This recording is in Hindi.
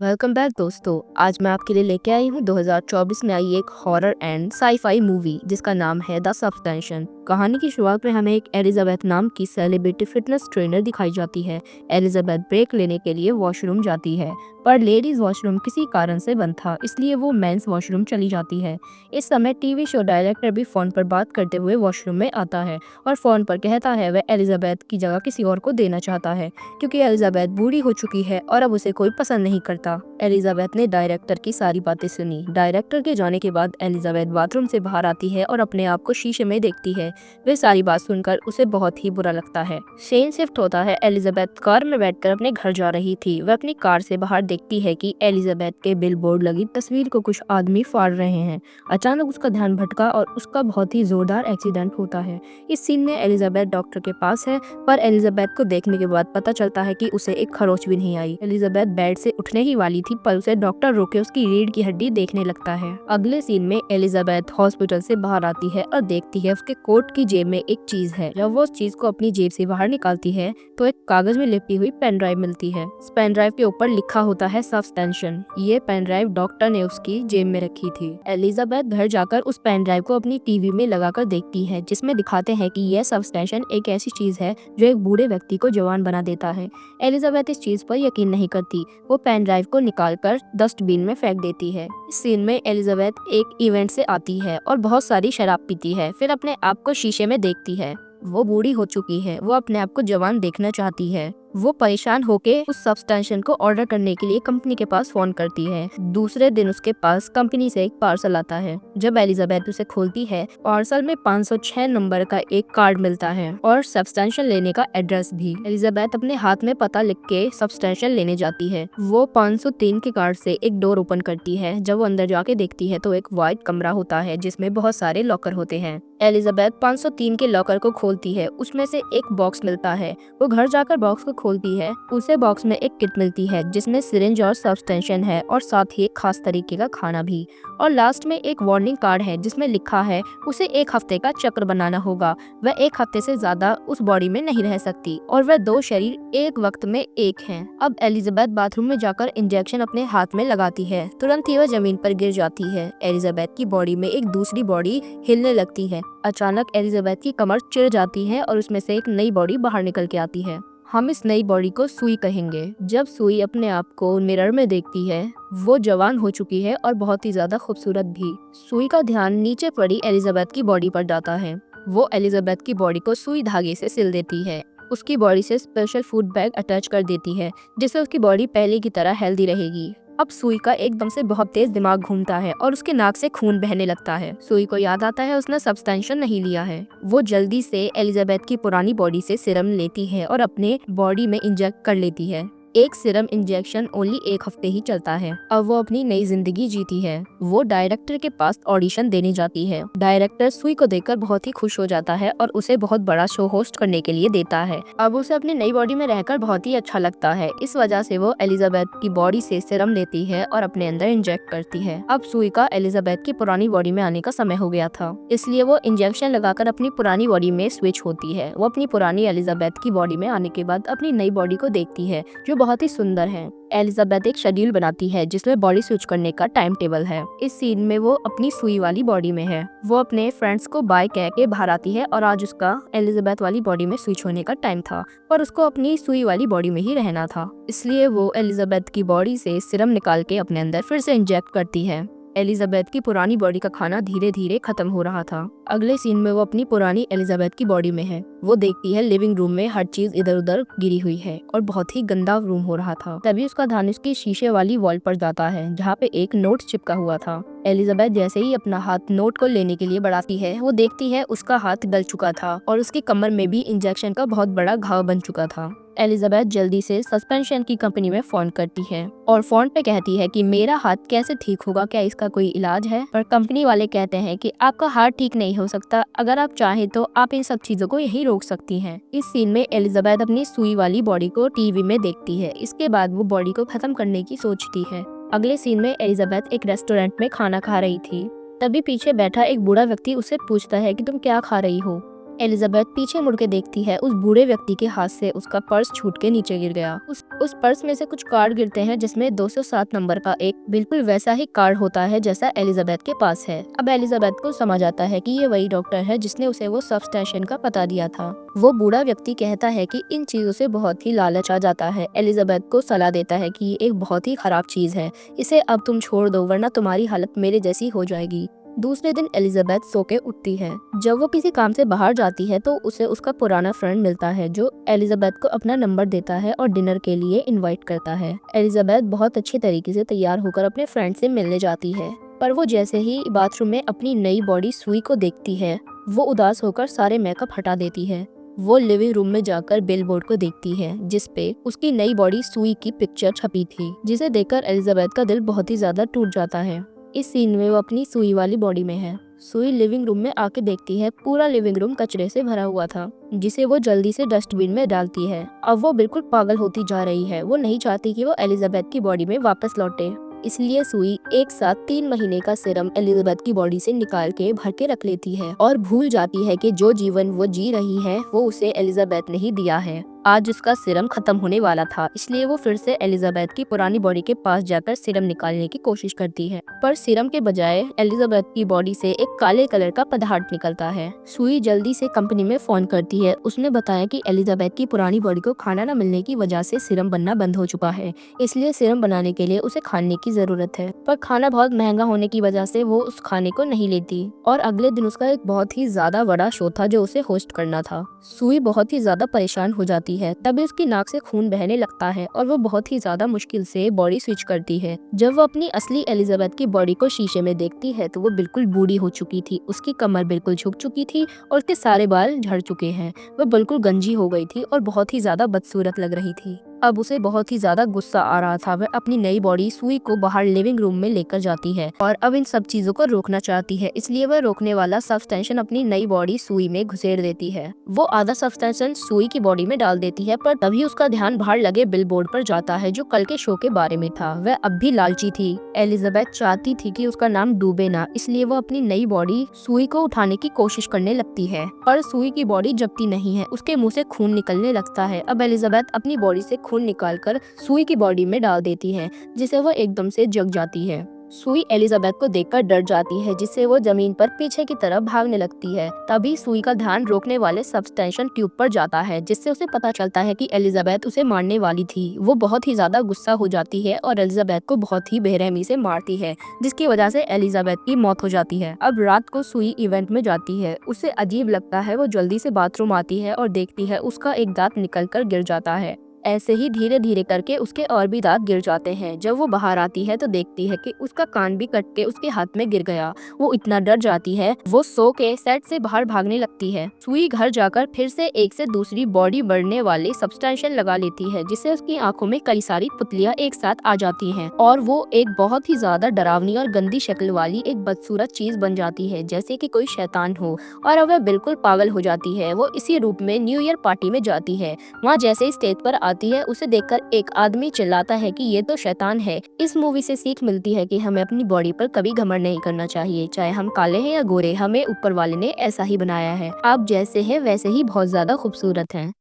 वेलकम बैक दोस्तों। आज मैं आपके लिए लेके आई हूँ 2024 में आई एक हॉरर एंड साई-फाई मूवी जिसका नाम है द सब्सटेंशन। कहानी की शुरुआत में हमें एक एलिजाबेथ नाम की सेलिब्रिटी फिटनेस ट्रेनर दिखाई जाती है। एलिजाबेथ ब्रेक लेने के लिए वॉशरूम जाती है, पर लेडीज वॉशरूम किसी कारण से बंद था, इसलिए वो मेंस वॉशरूम चली जाती है। इस समय टीवी शो डायरेक्टर भी फोन पर बात करते हुए वॉशरूम में आता है और फोन पर कहता है वह एलिजाबेथ की जगह किसी और को देना चाहता है, क्योंकि एलिजाबेथ बूढ़ी हो चुकी है और अब उसे कोई पसंद नहीं करता। एलिजाबेथ ने डायरेक्टर की सारी बातें सुनी। डायरेक्टर के जाने के बाद एलिजाबेथ बाथरूम से बाहर आती है और अपने आप को शीशे में देखती है। वे सारी बात सुनकर उसे बहुत ही बुरा लगता है। सीन शिफ्ट होता है। एलिजाबेथ कार में बैठकर अपने घर जा रही थी। वह अपनी कार से बाहर देखती है कि एलिजाबेथ के बिलबोर्ड लगी तस्वीर को कुछ आदमी फाड़ रहे हैं। अचानक उसका ध्यान भटका और उसका बहुत ही जोरदार एक्सीडेंट होता है। इस सीन में एलिजाबेथ डॉक्टर के पास है, पर एलिजाबेथ को देखने के बाद पता चलता है कि उसे एक खरोच भी नहीं आई। एलिजाबेथ बेड से उठने ही वाली थी, पर उसे डॉक्टर रोके उसकी रीढ़ की हड्डी देखने लगता है। अगले सीन में एलिजाबेथ हॉस्पिटल से बाहर आती है और देखती है उसके कोट की जेब में एक चीज है। जब वो उस चीज को अपनी जेब से बाहर निकालती है तो एक कागज में लिपटी हुई पेन ड्राइव मिलती है। इस पेन ड्राइव के ऊपर लिखा होता है सब्सटेंशन। ये पेन ड्राइव डॉक्टर ने उसकी जेब में रखी थी। एलिजाबेथ घर जाकर उस पेन ड्राइव को अपनी टीवी में लगाकर देखती है, जिसमें दिखाते हैं कि यह सब्सटेंशन एक ऐसी चीज है जो एक बूढ़े व्यक्ति को जवान बना देता है। एलिजाबेथ इस चीज पर यकीन नहीं करती। वो पेन ड्राइव को निकालकर डस्टबिन में फेंक देती है। इस सीन में एलिजाबेथ एक इवेंट से आती है और बहुत सारी शराब पीती है। फिर अपने आप को शीशे में देखती है। वो बूढ़ी हो चुकी है। वो अपने आप को जवान देखना चाहती है। वो परेशान होके उस सब्सटेंशन को ऑर्डर करने के लिए कंपनी के पास फोन करती है। दूसरे दिन उसके पास कंपनी से एक पार्सल आता है। जब एलिजाबेथ उसे खोलती है, पार्सल में 506 नंबर का एक कार्ड मिलता है और सब्सटेंशन लेने का एड्रेस भी। एलिजाबेथ अपने हाथ में पता लिख के सब्सटेंशन लेने जाती है। वो 503 के कार्ड से एक डोर ओपन करती है। जब वो अंदर जाके देखती है तो एक व्हाइट कमरा होता है जिसमें बहुत सारे लॉकर होते हैं। एलिजाबेथ 503 के लॉकर को खोलती है। उसमें से एक बॉक्स मिलता है। वो घर जाकर बॉक्स को खोलती है। उसे बॉक्स में एक किट मिलती है जिसमें सिरिंज और सब्सटेंशन है और साथ ही एक खास तरीके का खाना भी। और लास्ट में एक वार्निंग कार्ड है जिसमें लिखा है उसे 1 हफ्ते का चक्र बनाना होगा। वह 1 हफ्ते से ज्यादा उस बॉडी में नहीं रह सकती और वह 2 शरीर एक वक्त में एक हैं। अब एलिजाबेथ बाथरूम में जाकर इंजेक्शन अपने हाथ में लगाती है। तुरंत ही वह जमीन पर गिर जाती है। एलिजाबेथ की बॉडी में एक दूसरी बॉडी हिलने लगती है। अचानक एलिजाबेथ की कमर चिढ़ जाती है और उसमें से एक नई बॉडी बाहर निकल के आती है। हम इस नई बॉडी को सुई कहेंगे। जब सुई अपने आप को मिरर में देखती है, वो जवान हो चुकी है और बहुत ही ज्यादा खूबसूरत भी। सुई का ध्यान नीचे पड़ी एलिजाबेथ की बॉडी पर जाता है। वो एलिजाबेथ की बॉडी को सुई धागे से सिल देती है। उसकी बॉडी से स्पेशल फूड बैग अटैच कर देती है, जिससे उसकी बॉडी पहले की तरह हेल्दी रहेगी। अब सुई का एकदम से बहुत तेज दिमाग घूमता है और उसके नाक से खून बहने लगता है। सुई को याद आता है उसने सब्सटेंशन नहीं लिया है। वो जल्दी से एलिजाबेथ की पुरानी बॉडी से सीरम लेती है और अपने बॉडी में इंजेक्ट कर लेती है। एक सीरम इंजेक्शन ओनली 1 हफ्ते ही चलता है। अब वो अपनी नई जिंदगी जीती है। वो डायरेक्टर के पास ऑडिशन देने जाती है। डायरेक्टर सुई को देखकर बहुत ही खुश हो जाता है और उसे बहुत बड़ा शो होस्ट करने के लिए देता है। अब उसे अपनी नई बॉडी में रहकर बहुत ही अच्छा लगता है। इस वजह से वो एलिजाबेथ की बॉडी से सीरम लेती है और अपने अंदर इंजेक्ट करती है। अब सुई का एलिजाबेथ की पुरानी बॉडी में आने का समय हो गया था, इसलिए वो इंजेक्शन लगाकर अपनी पुरानी बॉडी में स्विच होती है। वो अपनी पुरानी एलिजाबेथ की बॉडी में आने के बाद अपनी नई बॉडी को देखती है जो बहुत ही सुंदर है। एलिजाबेथ एक शेड्यूल बनाती है जिसमें बॉडी स्विच करने का टाइम टेबल है। इस सीन में वो अपनी सुई वाली बॉडी में है। वो अपने फ्रेंड्स को बाय कह के बाहर आती है और आज उसका एलिजाबेथ वाली बॉडी में स्विच होने का टाइम था, पर उसको अपनी सुई वाली बॉडी में ही रहना था। इसलिए वो एलिजाबेथ की बॉडी से सीरम निकाल के अपने अंदर फिर से इंजेक्ट करती है। एलिजाबेथ की पुरानी बॉडी का खाना धीरे धीरे खत्म हो रहा था। अगले सीन में वो अपनी पुरानी एलिजाबेथ की बॉडी में है। वो देखती है लिविंग रूम में हर चीज इधर उधर गिरी हुई है और बहुत ही गंदा रूम हो रहा था। तभी उसका ध्यान उसकी शीशे वाली वॉल पर जाता है जहाँ पे एक नोट चिपका हुआ था। एलिजाबेथ जैसे ही अपना हाथ नोट को लेने के लिए बढ़ाती है, वो देखती है उसका हाथ गल चुका था और उसकी कमर में भी इंजेक्शन का बहुत बड़ा घाव बन चुका था। एलिजाबेथ जल्दी से सस्पेंशन की कंपनी में फोन करती है और फोन पे कहती है कि मेरा हाथ कैसे ठीक होगा, क्या इसका कोई इलाज है। पर कंपनी वाले कहते हैं कि आपका हाथ ठीक नहीं हो सकता, अगर आप चाहें तो आप इन सब चीजों को यही रोक सकती हैं। इस सीन में एलिजाबेथ अपनी सुई वाली बॉडी को टीवी में देखती है। इसके बाद वो बॉडी को खत्म करने की सोचती है। अगले सीन में एलिजाबेथ एक रेस्टोरेंट में खाना खा रही थी। तभी पीछे बैठा एक बूढ़ा व्यक्ति उससे पूछता है कि तुम क्या खा रही हो। एलिजाबेथ पीछे मुड़ के देखती है। उस बूढ़े व्यक्ति के हाथ से उसका पर्स छूट के नीचे गिर गया। उस पर्स में से कुछ कार्ड गिरते हैं जिसमें 207 नंबर का एक बिल्कुल वैसा ही कार्ड होता है जैसा एलिजाबेथ के पास है। अब एलिजाबेथ को समझ आता है कि ये वही डॉक्टर है जिसने उसे वो सबस्टेशन का पता दिया था। वो बूढ़ा व्यक्ति कहता है कि इन चीजों से बहुत ही लालच आ जाता है। एलिजाबेथ को सलाह देता है कि ये एक बहुत ही खराब चीज है, इसे अब तुम छोड़ दो वरना तुम्हारी हालत मेरे जैसी हो जाएगी। दूसरे दिन एलिजाबेथ सो के उठती है। जब वो किसी काम से बाहर जाती है तो उसे उसका पुराना फ्रेंड मिलता है जो एलिजाबेथ को अपना नंबर देता है और डिनर के लिए इनवाइट करता है। एलिजाबेथ बहुत अच्छे तरीके से तैयार होकर अपने फ्रेंड से मिलने जाती है, पर वो जैसे ही बाथरूम में अपनी नई बॉडी सुई को देखती है वो उदास होकर सारे मेकअप हटा देती है। वो लिविंग रूम में जाकर बिलबोर्ड को देखती है जिसपे उसकी नई बॉडी सुई की पिक्चर छपी थी, जिसे देखकर एलिजाबेथ का दिल बहुत ही ज्यादा टूट जाता है। इस सीन में वो अपनी सुई वाली बॉडी में है। सुई लिविंग रूम में आके देखती है पूरा लिविंग रूम कचरे से भरा हुआ था, जिसे वो जल्दी से डस्टबिन में डालती है। अब वो बिल्कुल पागल होती जा रही है। वो नहीं चाहती कि वो एलिजाबेथ की बॉडी में वापस लौटे, इसलिए सुई एक साथ 3 महीने का सीरम एलिजाबेथ की बॉडी से निकाल के भर के रख लेती है और भूल जाती है कि जो जीवन वो जी रही है वो उसे एलिजाबेथ ने ही दिया है। आज उसका सीरम खत्म होने वाला था, इसलिए वो फिर से एलिजाबेथ की पुरानी बॉडी के पास जाकर सीरम निकालने की कोशिश करती है, पर सीरम के बजाय एलिजाबेथ की बॉडी से एक काले कलर का पदार्थ निकलता है। सुई जल्दी से कंपनी में फोन करती है। उसने बताया कि एलिजाबेथ की पुरानी बॉडी को खाना न मिलने की वजह से सीरम बनना बंद हो चुका है, इसलिए सीरम बनाने के लिए उसे खाने की जरूरत है, पर खाना बहुत महंगा होने की वजह से वो उस खाने को नहीं लेती। और अगले दिन उसका एक बहुत ही ज्यादा बड़ा शो था जो उसे होस्ट करना था। सुई बहुत ही ज्यादा परेशान हो जाती है। तभी उसकी नाक से खून बहने लगता है और वो बहुत ही ज्यादा मुश्किल से बॉडी स्विच करती है। जब वो अपनी असली एलिजाबेथ की बॉडी को शीशे में देखती है तो वो बिल्कुल बूढ़ी हो चुकी थी। उसकी कमर बिल्कुल झुक चुकी थी और उसके सारे बाल झड़ चुके हैं। वो बिल्कुल गंजी हो गई थी और बहुत ही ज्यादा बदसूरत लग रही थी। अब उसे बहुत ही ज्यादा गुस्सा आ रहा था। वह अपनी नई बॉडी सुई को बाहर लिविंग रूम में लेकर जाती है और अब इन सब चीजों को रोकना चाहती है, इसलिए वह रोकने वाला सब्सटेंशन अपनी नई बॉडी सुई में घुसेड़ देती है। वो आधा सब्सटेंशन सुई की बॉडी में डाल देती है, पर तभी उसका ध्यान बाहर लगे बिलबोर्ड पर जाता है जो कल के शो के बारे में था। वह अब भी लालची थी। एलिजाबेथ चाहती थी कि उसका नाम डूबे ना, इसलिए वो अपनी नई बॉडी सुई को उठाने की कोशिश करने लगती है, पर सुई की बॉडी जमती नहीं है। उसके मुंह से खून निकलने लगता है। अब एलिजाबेथ अपनी बॉडी से खून निकालकर सुई की बॉडी में डाल देती है, जिसे वो एकदम से जग जाती है। सुई एलिजाबेथ को देखकर डर जाती है, जिससे वो जमीन पर पीछे की तरफ भागने लगती है। तभी सुई का ध्यान रोकने वाले सब्सटेंशन ट्यूब पर जाता है, जिससे उसे पता चलता है कि एलिजाबेथ उसे मारने वाली थी। वो बहुत ही ज्यादा गुस्सा हो जाती है और एलिजाबेथ को बहुत ही बेरहमी से मारती है, जिसकी वजह से एलिजाबेथ की मौत हो जाती है। अब रात को सुई इवेंट में जाती है। उसे अजीब लगता है। वो जल्दी से बाथरूम आती है और देखती है उसका एक दांत निकल कर गिर जाता है। ऐसे ही धीरे धीरे करके उसके और भी दांत गिर जाते हैं। जब वो बाहर आती है तो देखती है कि उसका कान भी कट के उसके हाथ में गिर गया। वो इतना डर जाती है, वो सो के सेट से बाहर भागने लगती है। सुई घर जाकर फिर से एक से दूसरी बॉडी बढ़ने वाले सब्सटेंशन लगा लेती है, जिससे उसकी आंखों में कई सारी पुतलियां एक साथ आ जाती हैं और वो एक बहुत ही ज्यादा डरावनी और गंदी शक्ल वाली एक बदसूरत चीज बन जाती है, जैसे कि कोई शैतान हो। और अब वह बिल्कुल पागल हो जाती है। वो इसी रूप में न्यू ईयर पार्टी में जाती है। वहाँ जैसे ही स्टेज पर आती है उसे देखकर एक आदमी चिल्लाता है कि ये तो शैतान है। इस मूवी से सीख मिलती है कि हमें अपनी बॉडी पर कभी घमंड नहीं करना चाहिए, चाहे हम काले हैं या गोरे, हमें ऊपर वाले ने ऐसा ही बनाया है। आप जैसे हैं वैसे ही बहुत ज्यादा खूबसूरत हैं।